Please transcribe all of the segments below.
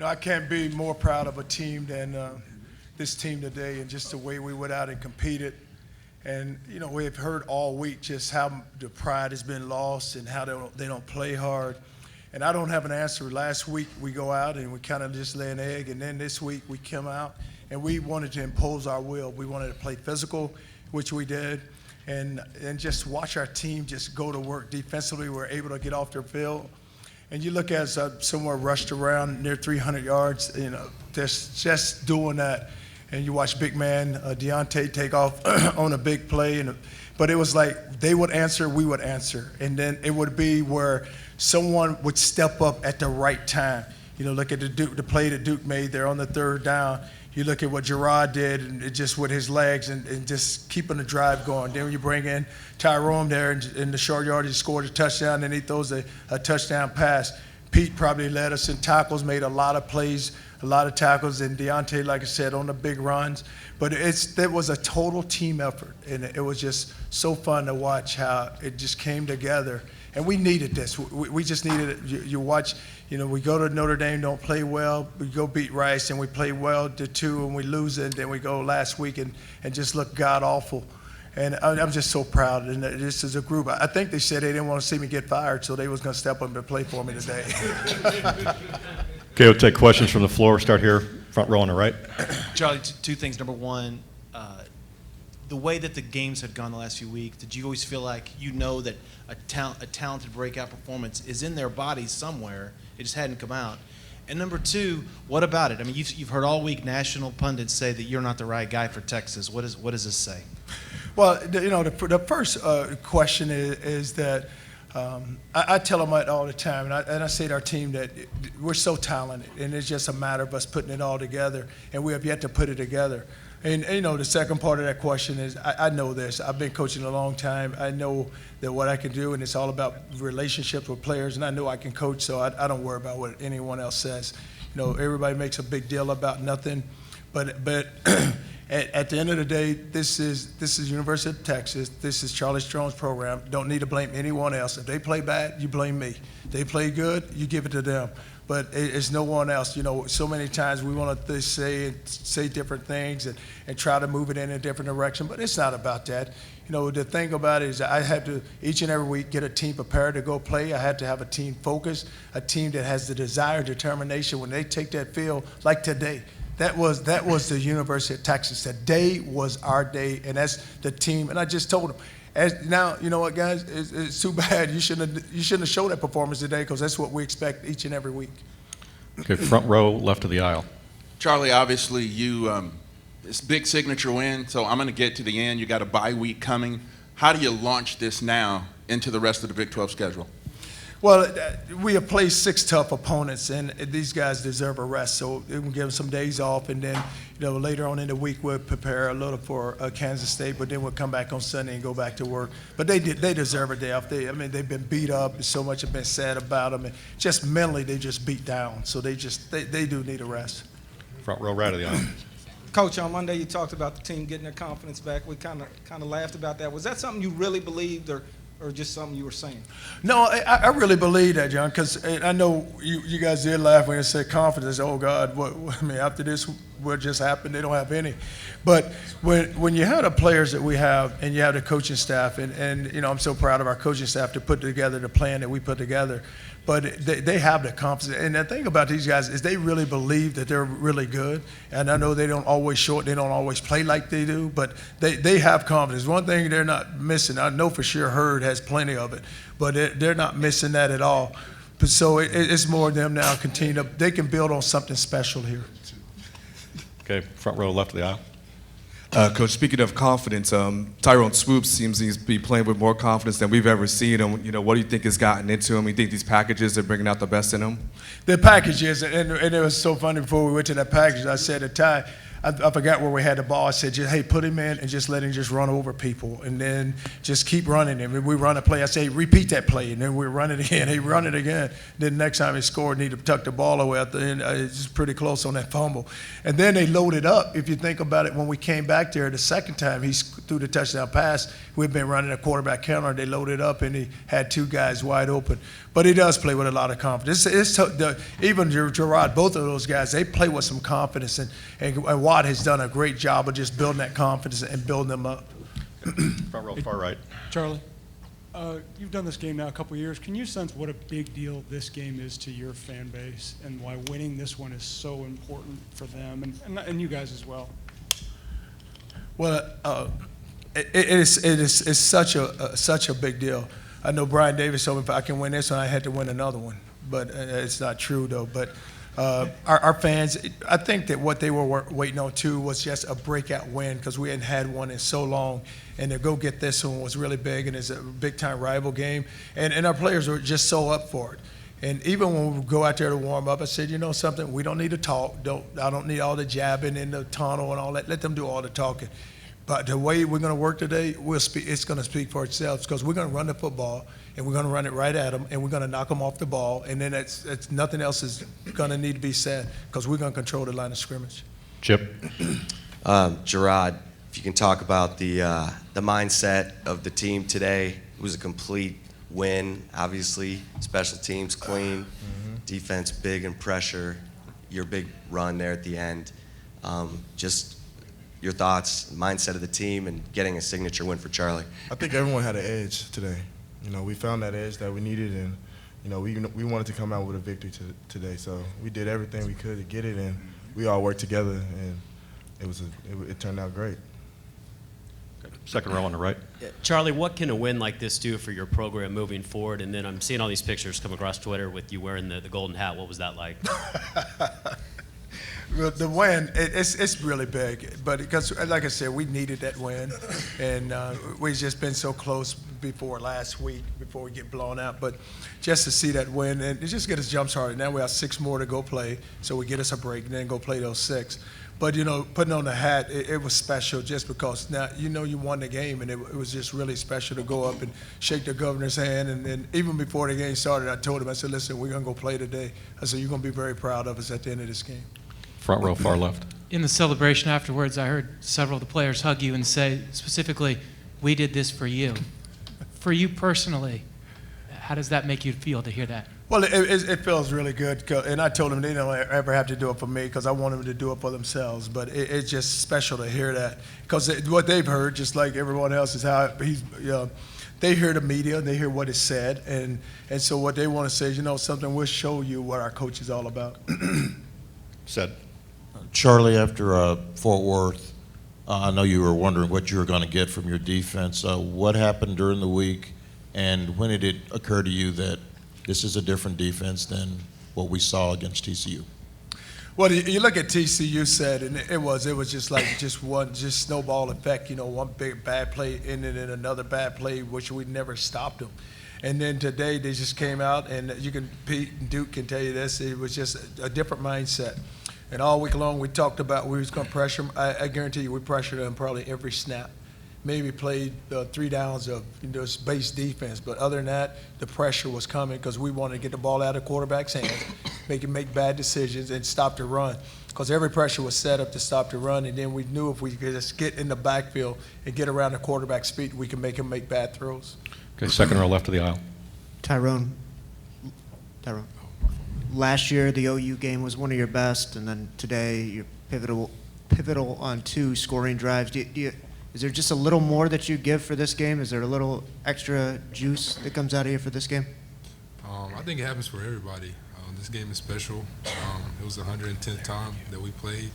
No, I can't be more proud of a team than this team today, and just the way we went out and competed. And, we've heard all week just how the pride has been lost and how they don't play hard. And I don't have an answer. Last week we go out and we kind of just lay an egg, and then this week we come out and we wanted to impose our will. We wanted to play physical, which we did, and just watch our team just go to work defensively. We're able to get off their field. And you look at somewhere rushed around near 300 yards, just doing that. And you watch big man Deontay take off on a big play. But it was like they would answer, we would answer. And then it would be where someone would step up at the right time. Look at the play that Duke made there on the third down. You look at what Gerard did, and it just with his legs and just keeping the drive going. Then when you bring in Tyrone there in the short yard, he scored a touchdown, and he throws a touchdown pass. Pete probably led us in tackles, made a lot of plays, a lot of tackles, and Deontay, like I said, on the big runs. But it was a total team effort, and it was just so fun to watch how it just came together. And we needed this. We just needed it. You watch, we go to Notre Dame, don't play well. We go beat Rice, and we play well to 2, and we lose it. And then we go last week and just look god-awful. And I'm just so proud. And this is a group. I think they said they didn't want to see me get fired, so they was going to step up and play for me today. Okay, we'll take questions from the floor. Start here, front row on the right. Charlie, two things. Number one, the way that the games had gone the last few weeks, did you always feel like that a talented breakout performance is in their bodies somewhere? It just hadn't come out. And number two, what about it? I mean, you've heard all week national pundits say that you're not the right guy for Texas. What does this say? Well, the first question is that I tell them all the time, and I say to our team that we're so talented, and it's just a matter of us putting it all together, and we have yet to put it together. And the second part of that question is, I know this. I've been coaching a long time. I know that what I can do, and it's all about relationships with players, and I know I can coach, so I don't worry about what anyone else says. Everybody makes a big deal about nothing, but at the end of the day, this is University of Texas. This is Charlie Strome's program. Don't need to blame anyone else. If they play bad, you blame me. They play good, you give it to them. But it's no one else. So many times we want to say different things and try to move it in a different direction, but it's not about that. The thing about it is I have to, each and every week, get a team prepared to go play. I have to have a team focused, a team that has the desire, determination when they take that field, like today. That was the University of Texas. Today was our day, and that's the team. And I just told them, now, you know what, guys? It's too bad. You shouldn't have showed that performance today, because that's what we expect each and every week. Okay, front row, left of the aisle. Charlie, obviously it's a big signature win, so I'm going to get to the end. You got a bye week coming. How do you launch this now into the rest of the Big 12 schedule? Well, we have played 6 tough opponents, and these guys deserve a rest. So we'll give them some days off, and then later on in the week we'll prepare a little for Kansas State, but then we'll come back on Sunday and go back to work. But they deserve a day off. They've been beat up, and so much has been said about them, and just mentally they just beat down. So they do need a rest. Front row, right of the aisle. Coach, on Monday you talked about the team getting their confidence back. We kind of laughed about that. Was that something you really believed, or just something you were saying? No, I really believe that, John, because I know you guys did laugh when you said confidence. Oh, God, after this, what just happened? They don't have any. But when you have the players that we have, and you have the coaching staff, and I'm so proud of our coaching staff to put together the plan that we put together. But they have the confidence. And the thing about these guys is they really believe that they're really good. And I know they don't always show it. They don't always play like they do. But they have confidence. One thing they're not missing, I know for sure Hurd has plenty of it, but they're not missing that at all. But so it's more of them now they can build on something special here. Okay, front row, left of the aisle. Coach, speaking of confidence, Tyrone Swoops seems to be playing with more confidence than we've ever seen him. What do you think has gotten into him? You think these packages are bringing out the best in him? The packages, and it was so funny before we went to that package. I said to Ty, I forgot where we had the ball. I said, just, hey, put him in and just let him just run over people, and then just keep running him. And we run a play. I say, repeat that play, and then we run it again. He run it again. Then next time he scored, need to tuck the ball away at the end. It's just pretty close on that fumble. And then they loaded up. If you think about it, when we came back there the second time, he threw the touchdown pass. We've been running a quarterback counter. They loaded up, and he had 2 guys wide open. But he does play with a lot of confidence. Even Gerard, both of those guys, they play with some confidence, and Watt has done a great job of just building that confidence and building them up. Front row, far right. Charlie, you've done this game now a couple of years. Can you sense what a big deal this game is to your fan base and why winning this one is so important for them and you guys as well? Well, it's such a big deal. I know Brian Davis told me if I can win this one, I had to win another one. But it's not true, though. But our fans, I think that what they were waiting on, too, was just a breakout win because we hadn't had one in so long. And to go get this one was really big, and it's a big-time rival game. And our players were just so up for it. And even when we go out there to warm up, I said, you know something, we don't need to talk. I don't need all the jabbing in the tunnel and all that. Let them do all the talking. But the way we're going to work today, it's going to speak for itself because we're going to run the football, and we're going to run it right at them, and we're going to knock them off the ball, and then it's nothing else is going to need to be said because we're going to control the line of scrimmage. Chip. Gerard, if you can talk about the mindset of the team today. It was a complete win, obviously. Special teams clean, defense big and pressure. Your big run there at the end. Just your thoughts, mindset of the team, and getting a signature win for Charlie. I think everyone had an edge today. You know, we found that edge that we needed, and you know, we wanted to come out with a victory today. So we did everything we could to get it, and we all worked together, and it turned out great. Second row on the right. Charlie, what can a win like this do for your program moving forward? And then I'm seeing all these pictures come across Twitter with you wearing the golden hat. What was that like? The win, it's really big, but because, like I said, we needed that win, and we've just been so close before last week, before we get blown out. But just to see that win, and it just get us jump started. Now we have 6 more to go play, so we get us a break and then go play those 6. But, you know, putting on the hat, it was special just because now, you know, you won the game, and it was just really special to go up and shake the governor's hand. And then even before the game started, I told him, I said, listen, we're going to go play today. I said, you're going to be very proud of us at the end of this game. Front row, far left. In the celebration afterwards, I heard several of the players hug you and say specifically, we did this for you. For you personally, how does that make you feel to hear that? Well, it feels really good, and I told them they don't ever have to do it for me because I want them to do it for themselves. But it's just special to hear that because what they've heard, just like everyone else, is how they hear the media, they hear what is said, and so what they want to say is, you know, something, we'll show you what our coach is all about. Said. Charlie, after Fort Worth, I know you were wondering what you were going to get from your defense. What happened during the week, and when did it occur to you that this is a different defense than what we saw against TCU? Well, you look at TCU said, and it was just like one snowball effect. You know, one big bad play ended in another bad play, which we never stopped them. And then today they just came out, and Pete and Duke can tell you this, it was just a different mindset. And all week long we talked about we was going to pressure them. I guarantee you we pressured them probably every snap. Maybe played 3 downs of base defense, but other than that, the pressure was coming because we wanted to get the ball out of the quarterback's hands, make bad decisions, and stop the run. Because every pressure was set up to stop the run, and then we knew if we could just get in the backfield and get around the quarterback's feet, we could make him make bad throws. Okay, second row left of the aisle. Tyrone. Last year, the OU game was one of your best, and then today you're pivotal on 2 scoring drives. Is there just a little more that you give for this game? Is there a little extra juice that comes out of here for this game? I think it happens for everybody. This game is special. It was the 110th time that we played,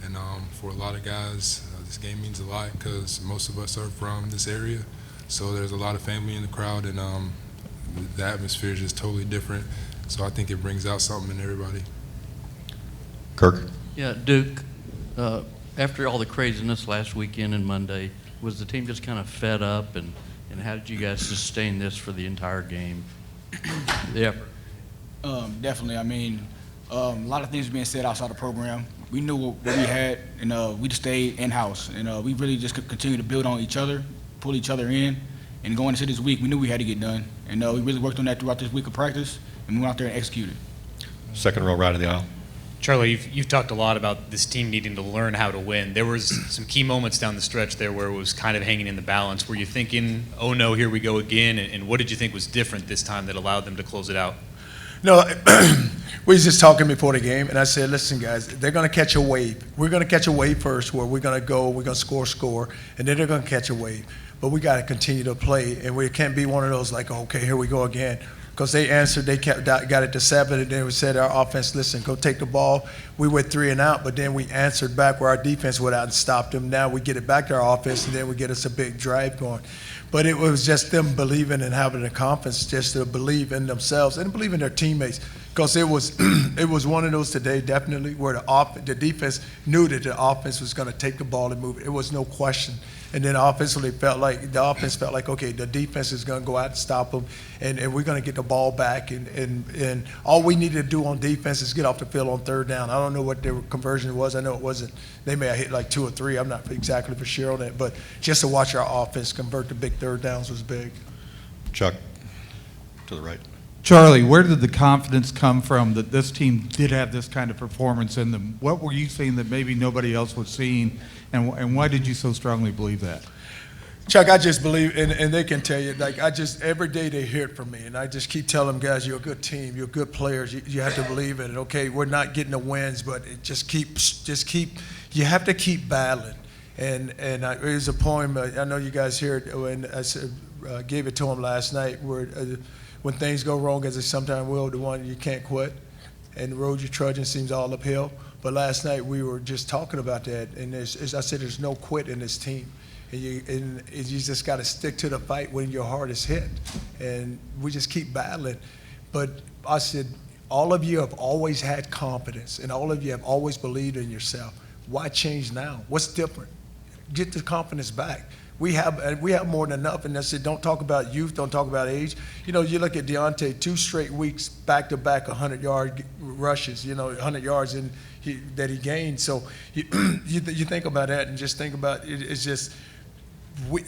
and for a lot of guys, this game means a lot because most of us are from this area, so there's a lot of family in the crowd, and the atmosphere is just totally different. So I think it brings out something in everybody. Kirk? Yeah, Duke, after all the craziness last weekend and Monday, was the team just kind of fed up, and how did you guys sustain this for the entire game? The effort. Definitely. I mean, a lot of things being said outside the program. we knew what we had, and we just stayed in-house. And we really just could continue to build on each other, pull each other in, and going into this week, we knew we had to get done. And we really worked on that throughout this week of practice, and we went out there and executed. Second row, right of the aisle. Charlie, you've talked a lot about this team needing to learn how to win. There was some key moments down the stretch there where it was kind of hanging in the balance. Were you thinking, oh no, here we go again? And what did you think was different this time that allowed them to close it out? No, we was just talking before the game, and I said, listen, guys, they're going to catch a wave. We're going to catch a wave first where we're going to go, we're going to score, and then they're going to catch a wave. But we got to continue to play, and we can't be one of those like, okay, here we go again. Because they answered, got it to 7, and then we said our offense, listen, go take the ball. We went 3 and out, but then we answered back where our defense went out and stopped them. Now we get it back to our offense, and then we get us a big drive going. But it was just them believing and having the confidence just to believe in themselves and believe in their teammates. Because it was it was one of those today, definitely, where the defense knew that the offense was going to take the ball and move it. It was no question. And then offensively, the offense felt like, okay, the defense is going to go out and stop them, and we're going to get the ball back. And all we needed to do on defense is get off the field on 3rd down. I don't know what their conversion was. I know it wasn't. They may have hit like 2 or 3. I'm not exactly for sure on that. But just to watch our offense convert the big 3rd downs was big. Chuck, to the right. Charlie, where did the confidence come from that this team did have this kind of performance in them? What were you seeing that maybe nobody else was seeing, and why did you so strongly believe that? Chuck, I just believe, and they can tell you, like, every day they hear it from me, and I just keep telling them, guys, you're a good team, you're good players, you have to believe in it. Okay, we're not getting the wins, but you have to keep battling. And there's a poem, I know you guys hear it, when I said, gave it to them last night, where when things go wrong, as they sometimes will, the one you can't quit, and the road you're trudging seems all uphill. But last night we were just talking about that, and I said there's no quit in this team. And you just got to stick to the fight when your heart is hit. And we just keep battling. But I said, all of you have always had confidence, and all of you have always believed in yourself. Why change now? What's different? Get the confidence back. We have more than enough, and I said, don't talk about youth, don't talk about age. You know, you look at Deontay, 2 straight weeks back-to-back 100-yard rushes, 100 yards that he gained. So you think about that and just think about it. It's just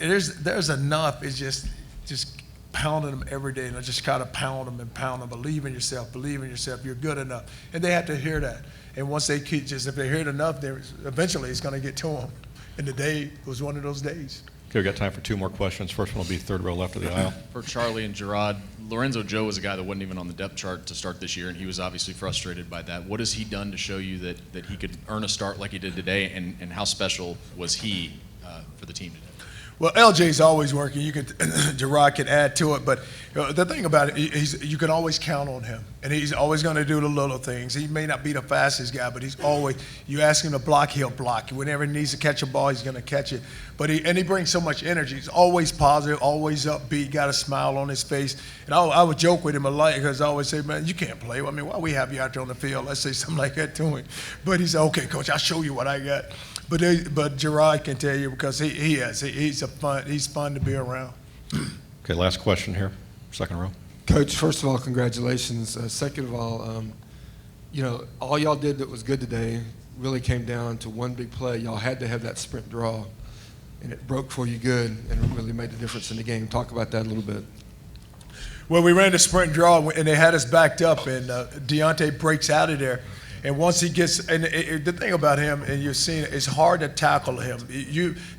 there's enough. It's just pounding them every day, and I just gotta pound them and pound them. Believe in yourself. You're good enough, and they have to hear that. And once they keep if they hear it enough, eventually it's going to get to them. And today was one of those days. Okay, we've got time for 2 more questions. First one will be 3rd row left of the aisle. For Charlie and Gerard, Lorenzo Joe was a guy that wasn't even on the depth chart to start this year, and he was obviously frustrated by that. What has he done to show you that he could earn a start like he did today, and how special was he for the team today? Well, LJ's always working. Gerard can add to it, but the thing about it, you can always count on him, and he's always going to do the little things. He may not be the fastest guy, but he's always. You ask him to block, he'll block. Whenever he needs to catch a ball, he's going to catch it. But he brings so much energy. He's always positive, always upbeat, got a smile on his face. And I would joke with him a lot because I always say, man, you can't play. I mean, why we have you out there on the field? Let's say something like that to him. But he said, okay, coach, I'll show you what I got. But Gerard can tell you because he's fun to be around. Okay, last question here, 2nd row. Coach, first of all, congratulations. Second of all, all y'all did that was good today really came down to one big play. Y'all had to have that sprint draw, and it broke for you good, and it really made the difference in the game. Talk about that a little bit. Well, we ran the sprint draw, and they had us backed up, and Deontay breaks out of there. And once he gets, and the thing about him, and you've seen it, it's hard to tackle him.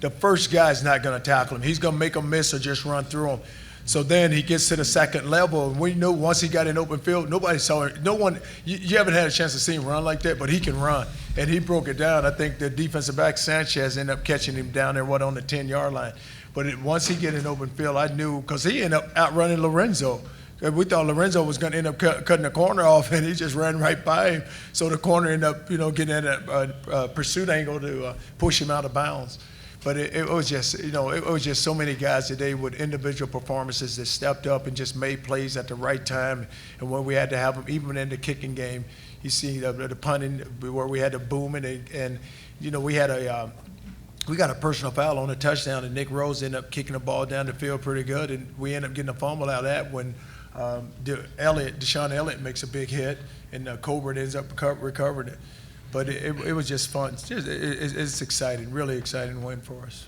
The first guy's not going to tackle him. He's going to make a miss or just run through him. So then he gets to the 2nd level, and we knew once he got in open field, nobody saw it. No one, you haven't had a chance to see him run like that, but he can run. And he broke it down. I think the defensive back, Sanchez, ended up catching him down there, on the 10-yard line. But once he get in open field, I knew, because he ended up outrunning Lorenzo. We thought Lorenzo was going to end up cutting the corner off, and he just ran right by him. So the corner ended up, getting at a pursuit angle to push him out of bounds. But it was just, it was just so many guys today with individual performances that stepped up and just made plays at the right time. And when we had to have them, even in the kicking game, you see the punting where we had to boom it, and we had we got a personal foul on a touchdown, and Nick Rose ended up kicking the ball down the field pretty good, and we ended up getting a fumble out of that when Deshaun Elliott makes a big hit, and Colbert ends up recovering it. But it was just fun. It's exciting, really exciting win for us.